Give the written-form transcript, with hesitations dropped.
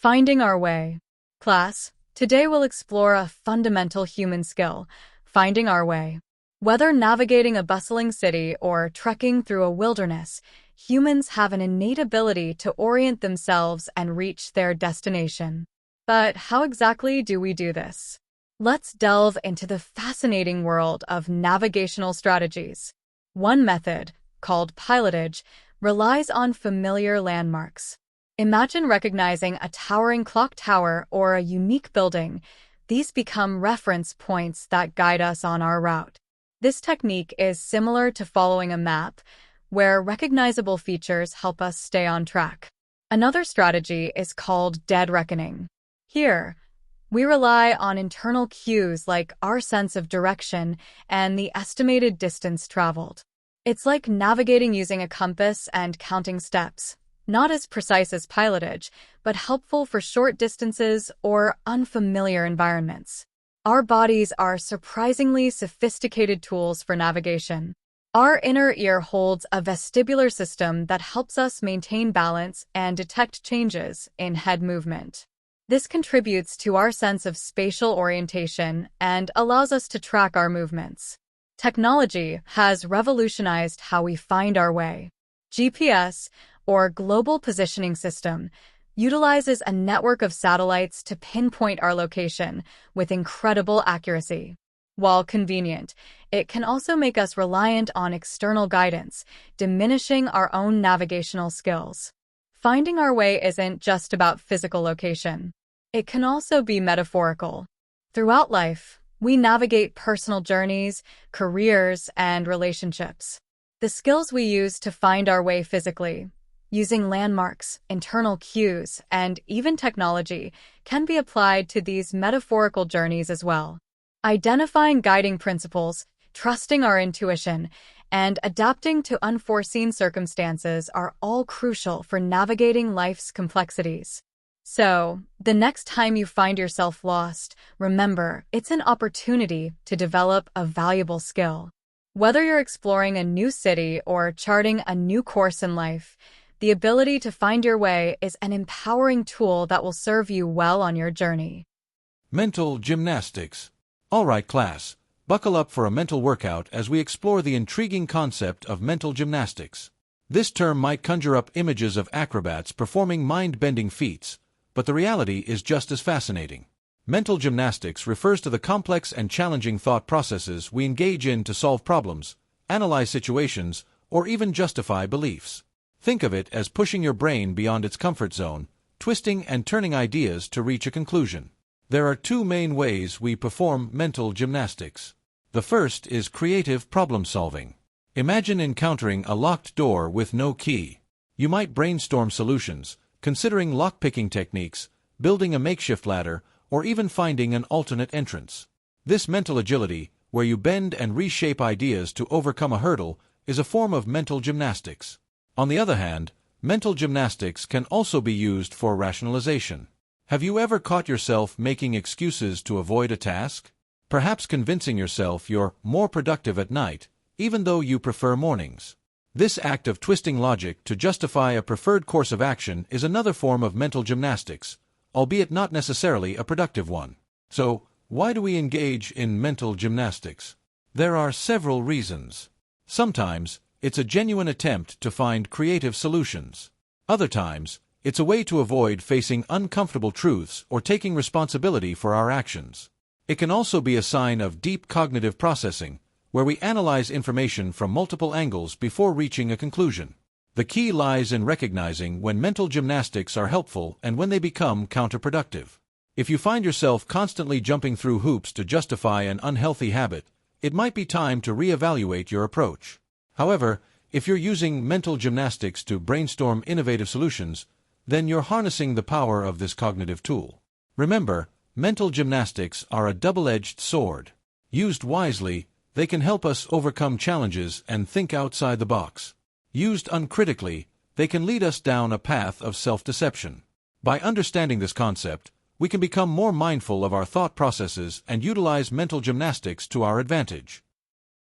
Finding our way. Class, today we'll explore a fundamental human skill, finding our way. Whether navigating a bustling city or trekking through a wilderness, humans have an innate ability to orient themselves and reach their destination. But how exactly do we do this? Let's delve into the fascinating world of navigational strategies. One method, called pilotage, relies on familiar landmarks. Imagine recognizing a towering clock tower or a unique building. These become reference points that guide us on our route. This technique is similar to following a map, where recognizable features help us stay on track. Another strategy is called dead reckoning. Here, we rely on internal cues like our sense of direction and the estimated distance traveled. It's like navigating using a compass and counting steps, not as precise as pilotage, but helpful for short distances or unfamiliar environments. Our bodies are surprisingly sophisticated tools for navigation. Our inner ear holds a vestibular system that helps us maintain balance and detect changes in head movement. This contributes to our sense of spatial orientation and allows us to track our movements. Technology has revolutionized how we find our way. GPS, or Global Positioning System, utilizes a network of satellites to pinpoint our location with incredible accuracy. While convenient, it can also make us reliant on external guidance, diminishing our own navigational skills. Finding our way isn't just about physical location. It can also be metaphorical. Throughout life, we navigate personal journeys, careers, and relationships. The skills we use to find our way physically, using landmarks, internal cues, and even technology, can be applied to these metaphorical journeys as well. Identifying guiding principles, trusting our intuition, and adapting to unforeseen circumstances are all crucial for navigating life's complexities. So, the next time you find yourself lost, remember, it's an opportunity to develop a valuable skill. Whether you're exploring a new city or charting a new course in life, the ability to find your way is an empowering tool that will serve you well on your journey. Mental gymnastics. All right, class, buckle up for a mental workout as we explore the intriguing concept of mental gymnastics. This term might conjure up images of acrobats performing mind-bending feats, but the reality is just as fascinating. Mental gymnastics refers to the complex and challenging thought processes we engage in to solve problems, analyze situations, or even justify beliefs. Think of it as pushing your brain beyond its comfort zone, twisting and turning ideas to reach a conclusion. There are two main ways we perform mental gymnastics. The first is creative problem-solving. Imagine encountering a locked door with no key. You might brainstorm solutions, considering lock-picking techniques, building a makeshift ladder, or even finding an alternate entrance. This mental agility, where you bend and reshape ideas to overcome a hurdle, is a form of mental gymnastics. On the other hand, mental gymnastics can also be used for rationalization. Have you ever caught yourself making excuses to avoid a task? Perhaps convincing yourself you're more productive at night, even though you prefer mornings. This act of twisting logic to justify a preferred course of action is another form of mental gymnastics, albeit not necessarily a productive one. So, why do we engage in mental gymnastics? There are several reasons. Sometimes, it's a genuine attempt to find creative solutions. Other times, it's a way to avoid facing uncomfortable truths or taking responsibility for our actions. It can also be a sign of deep cognitive processing, where we analyze information from multiple angles before reaching a conclusion. The key lies in recognizing when mental gymnastics are helpful and when they become counterproductive. If you find yourself constantly jumping through hoops to justify an unhealthy habit, it might be time to reevaluate your approach. However, if you're using mental gymnastics to brainstorm innovative solutions, then you're harnessing the power of this cognitive tool. Remember, mental gymnastics are a double-edged sword. Used wisely, they can help us overcome challenges and think outside the box. Used uncritically, they can lead us down a path of self-deception. By understanding this concept, we can become more mindful of our thought processes and utilize mental gymnastics to our advantage.